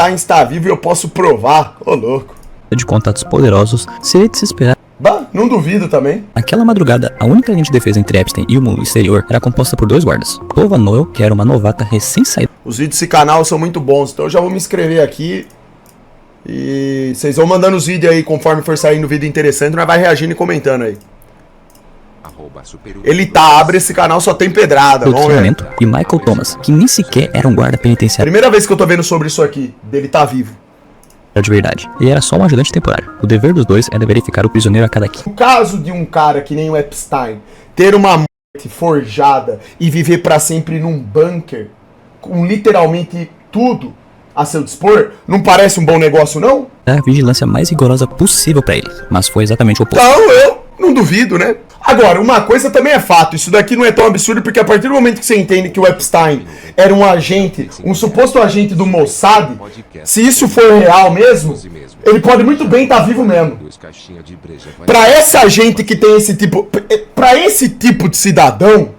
Epstein está vivo e eu posso provar. Ô, louco. De contatos poderosos, seria de se esperar. Bah, não duvido também. Naquela madrugada, a única linha de defesa entre Epstein e o mundo exterior era composta por 2 guardas. Tova Noel, que era uma novata recém-saída. Os vídeos desse canal são muito bons, então eu já vou me inscrever aqui. E vocês vão mandando os vídeos aí conforme for saindo vídeo interessante, nós vai reagindo e comentando aí. Ele abre esse canal, só tem pedrada, do vamos ver. treinamento, e Michael Thomas, que nem sequer era um guarda penitenciário. Primeira vez que eu tô vendo sobre isso aqui, dele tá vivo. De verdade. Ele era só um ajudante temporário. O dever dos dois era verificar o prisioneiro a cada 15. No caso de um cara que nem o Epstein ter uma morte forjada e viver pra sempre num bunker, com literalmente tudo a seu dispor, não parece um bom negócio, não? A vigilância mais rigorosa possível pra ele, mas foi exatamente o oposto. Então eu não duvido, né? Agora, uma coisa também é fato, isso daqui não é tão absurdo, porque a partir do momento que você entende que o Epstein era um agente, um suposto agente do Mossad, se isso for real mesmo, ele pode muito bem estar vivo mesmo. Pra essa gente que tem esse tipo, pra esse tipo de cidadão,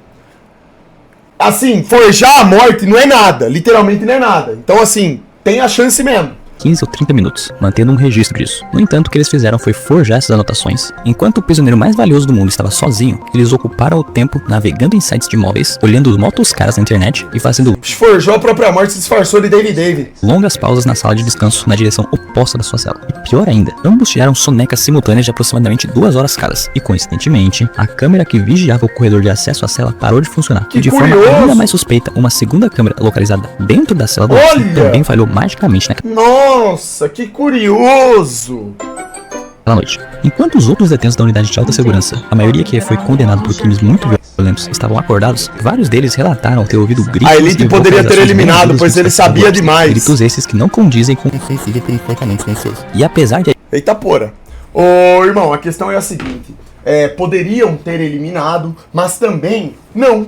assim, forjar a morte não é nada, literalmente não é nada. Então assim, tem a chance mesmo. 15 ou 30 minutos, mantendo um registro disso. No entanto, o que eles fizeram foi forjar essas anotações. Enquanto o prisioneiro mais valioso do mundo estava sozinho, eles ocuparam o tempo navegando em sites de imóveis, olhando os motos caras na internet e fazendo... Forjou a própria morte e se disfarçou de David. Longas pausas na sala de descanso na direção oposta da sua cela. E pior ainda, ambos tiraram sonecas simultâneas de aproximadamente 2 horas cada. E coincidentemente, a câmera que vigiava o corredor de acesso à cela parou de funcionar. Que e de curioso. forma ainda mais suspeita, uma segunda câmera localizada dentro da cela do Epstein também falhou magicamente naquela Nossa, que curioso! noite. Enquanto os outros detentos da unidade de alta segurança, a maioria que foi condenado por crimes muito violentos, estavam acordados, vários deles relataram ter ouvido gritos. A elite e poderia ter eliminado, pois ele sabia demais. Gritos esses que não condizem com... E apesar de... Eita porra. Ô irmão, a questão é a seguinte. Poderiam ter eliminado, mas também não.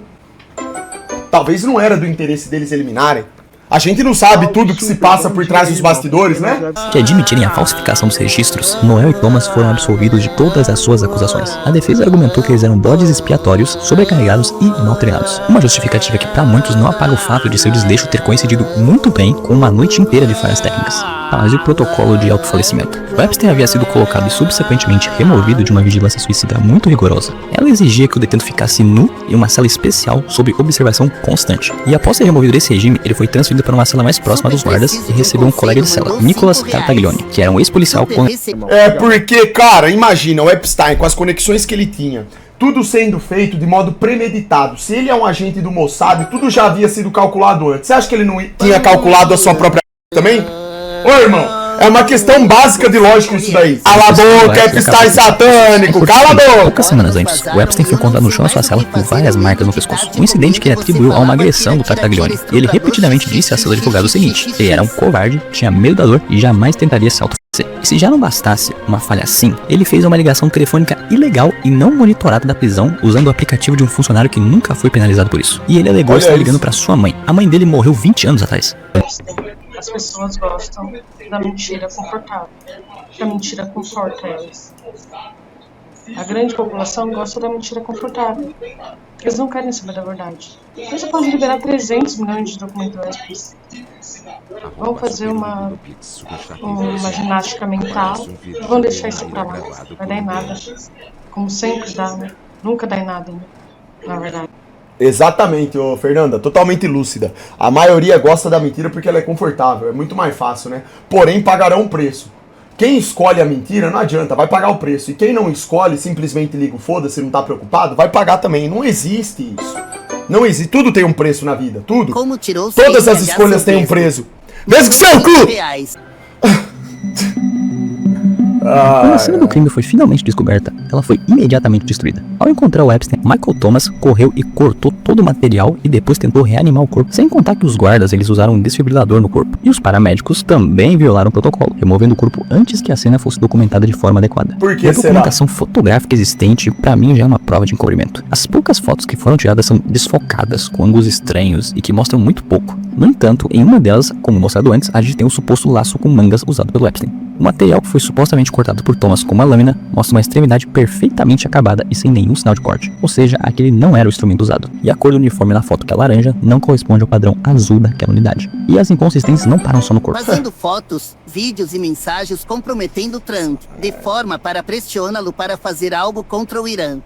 Talvez não era do interesse deles eliminarem. A gente não sabe tudo que se passa por trás dos bastidores, né? Que admitirem a falsificação dos registros, Noel e Thomas foram absolvidos de todas as suas acusações. A defesa argumentou que eles eram bodes expiatórios, sobrecarregados e mal treinados. Uma justificativa que para muitos não apaga o fato de seu desleixo ter coincidido muito bem com uma noite inteira de falhas técnicas. Mas e o protocolo de autofalecimento? O Epstein havia sido colocado e subsequentemente removido de uma vigilância suicida muito rigorosa. Ela exigia que o detento ficasse nu em uma cela especial sob observação constante. E após ser removido desse regime, ele foi transferido para uma cela mais próxima dos guardas e recebeu um colega de cela, Nicholas Tartaglione, que era um ex-policial com... Porque, cara, imagina o Epstein com as conexões que ele tinha, tudo sendo feito de modo premeditado. Se ele é um agente do Mossad, tudo já havia sido calculado antes. Você acha que ele não tinha calculado a sua própria também? Ô, irmão, é uma questão básica de lógica isso daí. Cala a boca, Epstein satânico, cala a boca! Poucas semanas antes, o Epstein foi encontrado no chão da sua cela com várias marcas no pescoço. Um incidente que ele atribuiu a uma agressão do Tartaglione. E ele repetidamente disse a seu advogado o seguinte: ele era um covarde, tinha medo da dor e jamais tentaria se autofalecer. E se já não bastasse uma falha assim, ele fez uma ligação telefônica ilegal e não monitorada da prisão usando o aplicativo de um funcionário que nunca foi penalizado por isso. E ele alegou estar ligando para sua mãe. A mãe dele morreu 20 anos atrás. As pessoas gostam da mentira confortável, que a mentira conforta elas. A grande população gosta da mentira confortável. Eles não querem saber da verdade. Você pode liberar 300 milhões de documentos. Vão fazer uma ginástica mental e vão deixar isso pra lá. Não vai dar em nada. Como sempre dá, né? Nunca dá em nada, né? Na verdade. Exatamente, ô Fernanda, totalmente lúcida. A maioria gosta da mentira porque ela é confortável, é muito mais fácil, né? Porém, pagarão um preço. Quem escolhe a mentira, não adianta, vai pagar o preço. E quem não escolhe, simplesmente liga o foda-se, não tá preocupado, vai pagar também. Não existe isso. Não existe. Tudo tem um preço na vida, tudo. Todas as escolhas têm um preço. Desde que seu cu! Quando a cena do crime foi finalmente descoberta, ela foi imediatamente destruída. Ao encontrar o Epstein, Michael Thomas correu e cortou todo o material e depois tentou reanimar o corpo, sem contar que os guardas eles usaram um desfibrilador no corpo. E os paramédicos também violaram o protocolo, removendo o corpo antes que a cena fosse documentada de forma adequada. Por que a documentação fotográfica existente, pra mim, já é uma prova de encobrimento. As poucas fotos que foram tiradas são desfocadas, com ângulos estranhos e que mostram muito pouco. No entanto, em uma delas, como mostrado antes, a gente tem o suposto laço com mangas usado pelo Epstein. O material que foi supostamente cortado por Thomas com uma lâmina mostra uma extremidade perfeitamente acabada e sem nenhum sinal de corte, ou seja, aquele não era o instrumento usado. E a cor do uniforme na foto, que é laranja, não corresponde ao padrão azul daquela unidade. E as inconsistências não param só no corpo. Fazendo fotos, vídeos e mensagens comprometendo Trump, de forma para pressioná-lo para fazer algo contra o Irã.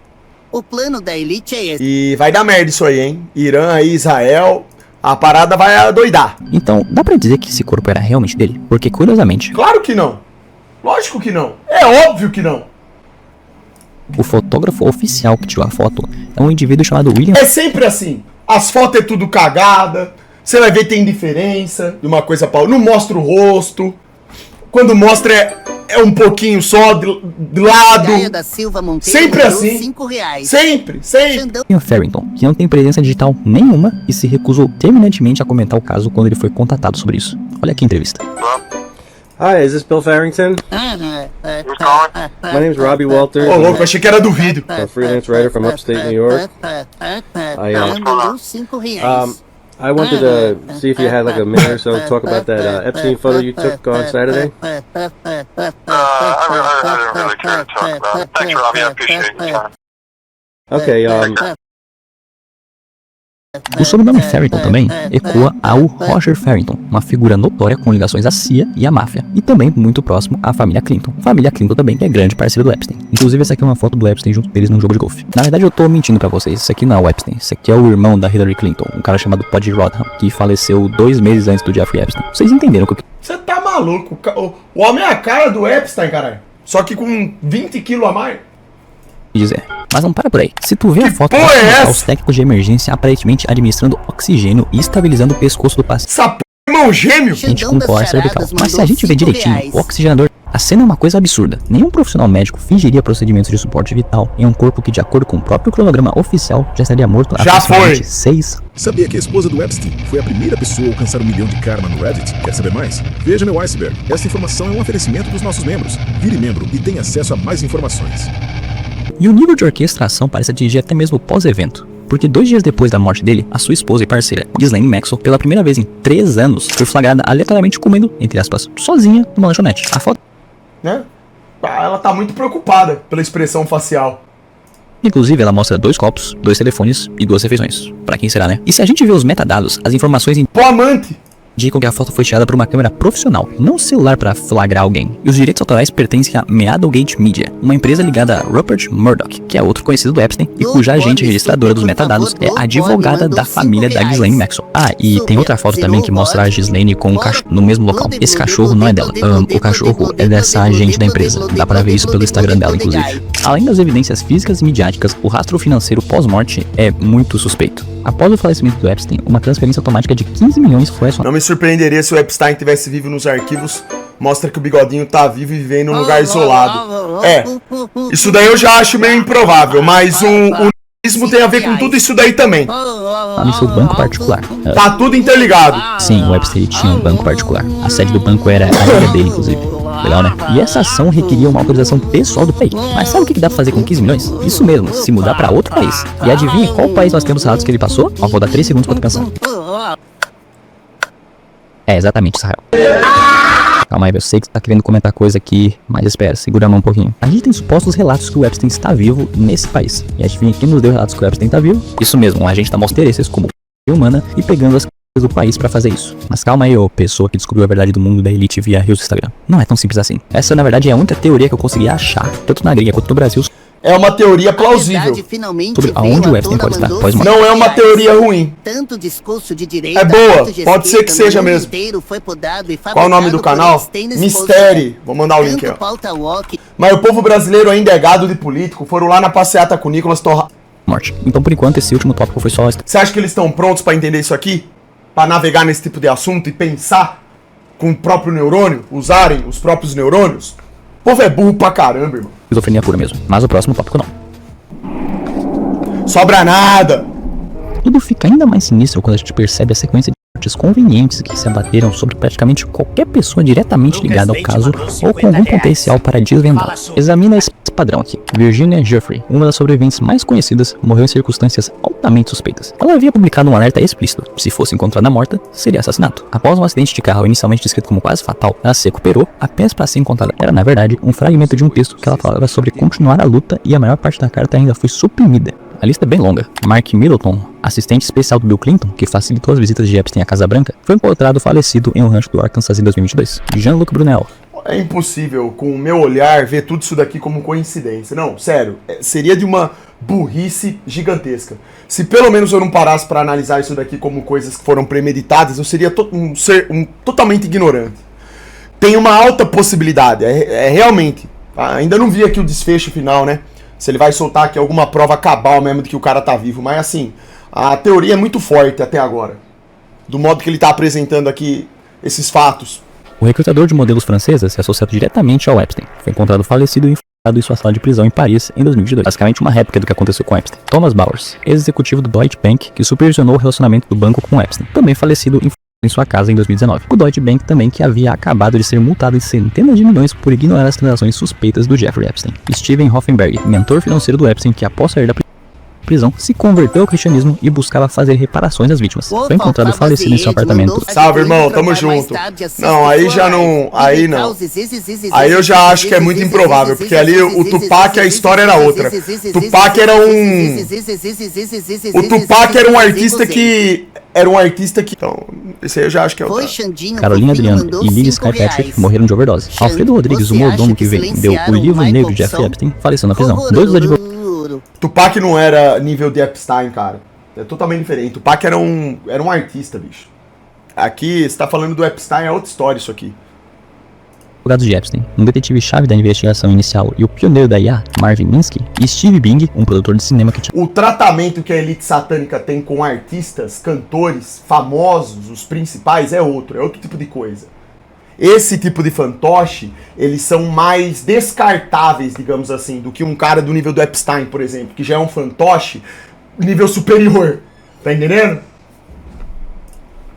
O plano da elite é esse. E vai dar merda isso aí, hein? Irã aí, Israel, a parada vai adoidar. Então, dá pra dizer que esse corpo era realmente dele? Porque, curiosamente, Claro que não. Lógico que não. É óbvio que não. o fotógrafo oficial que tirou a foto é um indivíduo chamado William É sempre assim. As fotos é tudo cagada. Você vai ver tem diferença de uma coisa pra outra. Não mostra o rosto. Quando mostra é um pouquinho só de lado. Gaia da Silva Monteiro Sempre mandou assim. R$5. Sempre. Xandão Farrington, que não tem presença digital nenhuma e se recusou terminantemente a comentar o caso quando ele foi contatado sobre isso. Olha aqui a entrevista. Hi, is this Bill Farrington? My name's Robbie Walters. Ô, louco, achei que era do vídeo. I'm a freelance writer from upstate New York. Mandou R$5. I wanted to see if you had like a minute or so to talk about that Epstein photo you took on Saturday. I don't really care to talk about it. Thanks, Robbie. I appreciate your time. Okay, O sobrenome Farrington também ecoa ao Roger Farrington, uma figura notória com ligações à CIA e à máfia, e também muito próximo à família Clinton. Família Clinton também, que é grande parceiro do Epstein. Inclusive, essa aqui é uma foto do Epstein junto deles num jogo de golfe. Na verdade, eu tô mentindo pra vocês, isso aqui não é o Epstein, isso aqui é o irmão da Hillary Clinton, um cara chamado Pod Rodham, que faleceu 2 meses antes do Jeffrey Epstein. Vocês entenderam o que eu Você tá maluco. O homem é a cara do Epstein, caralho. Só que com 20 quilos a mais. dizer. Mas não para por aí. Se tu vê a foto, porra é essa? os técnicos de emergência aparentemente administrando oxigênio e estabilizando o pescoço do paciente Essa p... irmão gêmeo. com colar cervical. Mas se a gente vê direitinho, o oxigenador, a cena é uma coisa absurda. Nenhum profissional médico fingiria procedimentos de suporte vital em um corpo que, de acordo com o próprio cronograma oficial, já estaria morto há Já aproximadamente foi. 6. Sabia que a esposa do Epstein foi a primeira pessoa a alcançar 1 milhão de karma no Reddit? Quer saber mais? Veja meu iceberg. Essa informação é um oferecimento dos nossos membros. Vire membro e tenha acesso a mais informações. E o nível de orquestração parece atingir até mesmo pós-evento. Porque 2 dias depois da morte dele, a sua esposa e parceira, Ghislaine Maxwell, pela primeira vez em 3 anos, foi flagrada aleatoriamente comendo, entre aspas, sozinha numa lanchonete. A foto, Né? Ela tá muito preocupada pela expressão facial. inclusive, ela mostra 2 copos, 2 telefones e 2 refeições. Pra quem será, né? E se a gente vê os metadados, as informações Pô, amante. indicam que a foto foi tirada por uma câmera profissional, não celular para flagrar alguém. E os direitos autorais pertencem à Meadowgate Media, uma empresa ligada a Rupert Murdoch, que é outro conhecido do Epstein e cuja agente registradora dos metadados é a advogada da família da Ghislaine Maxwell. Ah, e tem outra foto também que mostra a Ghislaine com um cachorro no mesmo local. Esse cachorro não é dela. O cachorro é dessa agente da empresa. Dá para ver isso pelo Instagram dela, inclusive. Além das evidências físicas e midiáticas, o rastro financeiro pós-morte é muito suspeito. Após o falecimento do Epstein, uma transferência automática de 15 milhões foi acionada. Não me surpreenderia se o Epstein tivesse vivo nos arquivos. Mostra que o bigodinho tá vivo e vivendo num lugar isolado. É, isso daí eu já acho meio improvável, mas o nazismo tem a ver com tudo isso daí também. no seu banco particular. Tá tudo interligado. Sim, o Epstein tinha um banco particular. A sede do banco era a ilha dele, inclusive. Legal, né? E essa ação requeria uma autorização pessoal do país. Mas sabe o que dá pra fazer com 15 milhões? Isso mesmo, se mudar pra outro país. E adivinha qual país nós temos relatos que ele passou? Ó, vou dar 3 segundos pra tu pensar. É, exatamente, Israel. Calma aí, eu sei que você tá querendo comentar coisa aqui, mas espera, segura a mão um pouquinho. A gente tem supostos relatos que o Epstein está vivo nesse país. E adivinha quem nos deu relatos que o Epstein está vivo? Isso mesmo, um agente da Monstereces como humana e pegando as coisas do país pra fazer isso. Mas calma aí, ô pessoa que descobriu a verdade do mundo da elite via rios do Instagram. Não é tão simples assim. Essa, na verdade, é a única teoria que eu consegui achar, tanto na gringa quanto no Brasil, É uma teoria plausível. sobre aonde o Epstein pode estar pós-morte. Não é uma teoria ruim. Tanto discurso de direita, É boa, quanto pode ser que no seja mundo mesmo. inteiro foi podado e Qual o nome do fabricado canal? por extremis Mistério. Vou mandar o link, Tanto ó. pauta woke, Mas o povo brasileiro ainda é gado de político. Foram lá na passeata com o Nicolas Torra. Morte. Então, por enquanto, esse último tópico foi só... Você acha que eles estão prontos pra entender isso aqui? Pra navegar nesse tipo de assunto e pensar com o próprio neurônio? Usarem os próprios neurônios? O povo é burro pra caramba, irmão. Esquizofrenia pura mesmo. Mas o próximo tópico não. Sobra nada. Tudo fica ainda mais sinistro quando a gente percebe a sequência de convenientes que se abateram sobre praticamente qualquer pessoa diretamente ligada ao caso ou com algum potencial para desvendá-lo. Examina esse padrão aqui. Virginia Giuffre, uma das sobreviventes mais conhecidas, morreu em circunstâncias altamente suspeitas. Ela havia publicado um alerta explícito: se fosse encontrada morta, seria assassinato. Após um acidente de carro inicialmente descrito como quase fatal, ela se recuperou apenas para ser encontrada. Era, na verdade, um fragmento de um texto que ela falava sobre continuar a luta e a maior parte da carta ainda foi suprimida. A lista é bem longa. Mark Middleton, assistente especial do Bill Clinton, que facilitou as visitas de Epstein à Casa Branca, foi encontrado falecido em um rancho do Arkansas em 2022. Jean-Luc Brunel. É impossível, com o meu olhar, ver tudo isso daqui como coincidência. Não, sério, seria de uma burrice gigantesca. Se pelo menos eu não parasse para analisar isso daqui como coisas que foram premeditadas, eu seria totalmente ignorante. Tem uma alta possibilidade, realmente. Ainda não vi aqui o desfecho final, né? Se ele vai soltar aqui alguma prova cabal mesmo de que o cara tá vivo. Mas assim, a teoria é muito forte até agora. Do modo que ele tá apresentando aqui esses fatos. O recrutador de modelos francesa se associou diretamente ao Epstein. Foi encontrado falecido e enforcado em sua sala de prisão em Paris em 2022. Basicamente uma réplica do que aconteceu com Epstein. Thomas Bowers, ex-executivo do Deutsche Bank, que supervisionou o relacionamento do banco com Epstein, também falecido em sua casa em 2019. O Deutsche Bank também, que havia acabado de ser multado em centenas de milhões por ignorar as transações suspeitas do Jeffrey Epstein. Steven Hoffenberg, mentor financeiro do Epstein, que após sair da prisão, se converteu ao cristianismo e buscava fazer reparações às vítimas. Foi encontrado falecido em seu apartamento. Salve, irmão, tamo junto. Não, aí já não... Aí não. Aí eu já acho que é muito improvável, porque ali o Tupac, a história era outra. Tupac era um... O Tupac era um artista que... Então, esse aí eu já acho que é o... Carolina Adriano e Lily Kirkpatrick morreram de overdose. Alfredo Rodrigues, o mordomo que vendeu o livro negro de Jeffrey Epstein, faleceu na prisão. Dois dos advogados... Tupac não era nível de Epstein, cara. É totalmente diferente. Tupac era um artista, bicho. Aqui, você tá falando do Epstein, é outra história isso aqui. Advogados de Epstein, um detetive-chave da investigação inicial e o pioneiro da IA, Marvin Minsky, e Steve Bing, um produtor de cinema que tinha... O tratamento que a elite satânica tem com artistas, cantores, famosos, os principais, é outro tipo de coisa. Esse tipo de fantoche, eles são mais descartáveis, digamos assim, do que um cara do nível do Epstein, por exemplo, que já é um fantoche nível superior. Tá entendendo?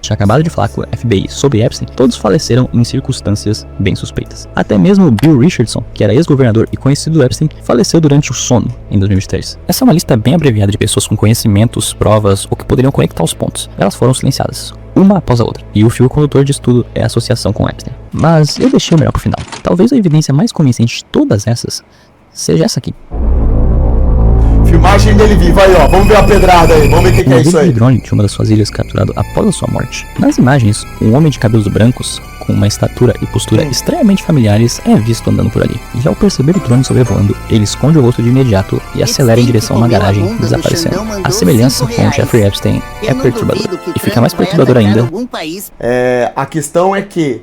Tinha acabado de falar com o FBI sobre Epstein, todos faleceram em circunstâncias bem suspeitas. Até mesmo Bill Richardson, que era ex-governador e conhecido do Epstein, faleceu durante o sono em 2023. Essa é uma lista bem abreviada de pessoas com conhecimentos, provas ou que poderiam conectar os pontos. Elas foram silenciadas, uma após a outra, e o fio condutor de estudo é a associação com Epstein. Mas eu deixei o melhor pro final. Talvez a evidência mais convincente de todas essas seja essa aqui. Filmagem dele vivo aí, ó. Vamos ver a pedrada aí. Vamos ver o que é isso aí. Um drone de uma das suas ilhas capturado após a sua morte. Nas imagens, um homem de cabelos brancos, com uma estatura e postura extremamente familiares, é visto andando por ali. E ao perceber o drone sobrevoando, ele esconde o rosto de imediato e acelera em direção a uma garagem, desaparecendo. A semelhança com o Jeffrey Epstein é perturbadora. E fica mais perturbador ainda. A questão é que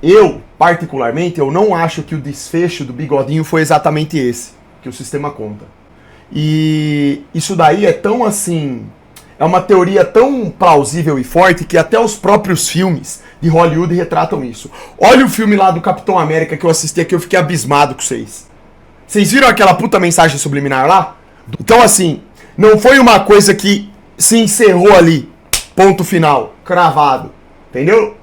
eu, particularmente, eu não acho que o desfecho do bigodinho foi exatamente esse que o sistema conta. E isso daí é tão assim... É uma teoria tão plausível e forte que até os próprios filmes de Hollywood retratam isso. Olha o filme lá do Capitão América que eu assisti aqui, eu fiquei abismado com vocês. Vocês viram aquela puta mensagem subliminar lá? Então assim, não foi uma coisa que se encerrou ali, ponto final, cravado, entendeu?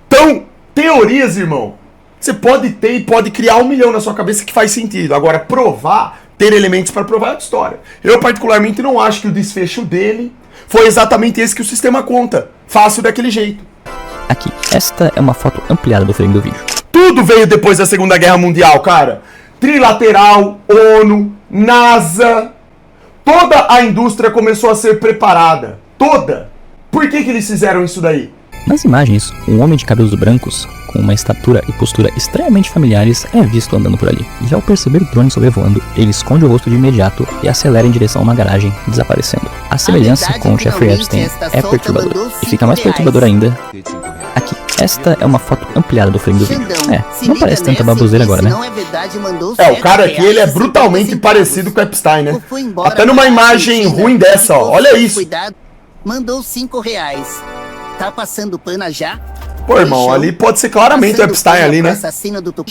Então, teorias, irmão, você pode ter e pode criar 1 milhão na sua cabeça que faz sentido. Agora, provar... Ter elementos para provar outra história. Eu, particularmente, não acho que o desfecho dele foi exatamente esse que o sistema conta. Fácil daquele jeito. Aqui, esta é uma foto ampliada do frame do vídeo. Tudo veio depois da Segunda Guerra Mundial, cara. Trilateral, ONU, NASA. Toda a indústria começou a ser preparada. Toda. Por que eles fizeram isso daí? Nas imagens, um homem de cabelos brancos, com uma estatura e postura extremamente familiares, é visto andando por ali. E ao perceber o drone sobrevoando, ele esconde o rosto de imediato e acelera em direção a uma garagem, desaparecendo. A semelhança com o Jeffrey Epstein é perturbadora. E fica mais perturbador ainda. Aqui, esta é uma foto ampliada do frame do vídeo. Não parece tanta baboseira agora, né? O cara aqui, ele é brutalmente parecido com o Epstein, né? Até numa imagem ruim dessa, ó. Olha isso. Mandou R$5. Tá passando pano já? Pô, irmão, ali pode ser claramente o Epstein ali, né?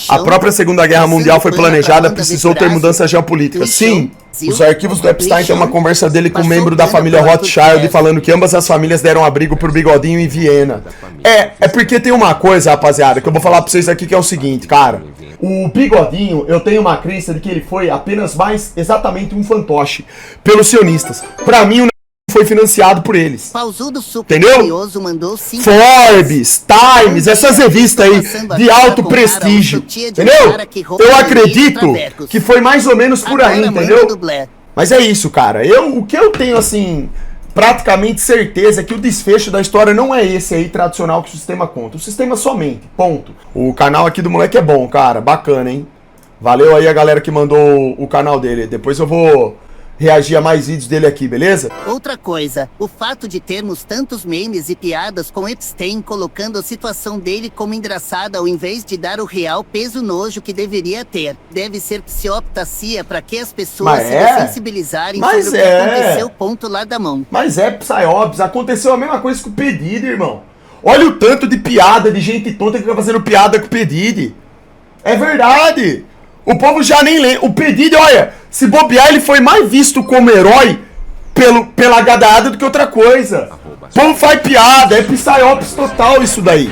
A própria Segunda Guerra Mundial foi planejada, precisou ter mudança geopolítica. Sim, os arquivos do Epstein tem uma conversa dele com um membro da família Rothschild falando que ambas as famílias deram abrigo pro Bigodinho em Viena. É porque tem uma coisa, rapaziada, que eu vou falar pra vocês aqui que é o seguinte, cara. O Bigodinho, eu tenho uma crença de que ele foi apenas mais exatamente um fantoche pelos sionistas. Pra mim, o foi financiado por eles. Entendeu? Forbes, Times, essas revistas aí de alto prestígio. Entendeu? Eu acredito que foi mais ou menos por aí, entendeu? Mas é isso, cara. O que eu tenho, assim, praticamente certeza é que o desfecho da história não é esse aí tradicional que o sistema conta. O sistema somente, ponto. O canal aqui do moleque é bom, cara. Bacana, hein? Valeu aí a galera que mandou o canal dele. Depois eu vou reagir a mais vídeos dele aqui, beleza? Outra coisa, o fato de termos tantos memes e piadas com Epstein colocando a situação dele como engraçada ao invés de dar o real peso nojo que deveria ter. Deve ser psioptasia para que as pessoas se sensibilizarem sobre o que aconteceu, ponto lá da mão. Mas psyops, aconteceu a mesma coisa com o P. Diddy, irmão. Olha o tanto de piada, de gente tonta que fica fazendo piada com o P. Diddy. É verdade. O povo já nem lê. O P. Diddy, olha, se bobear, ele foi mais visto como herói pela gadada do que outra coisa. O povo faz piada, é psyops total isso daí.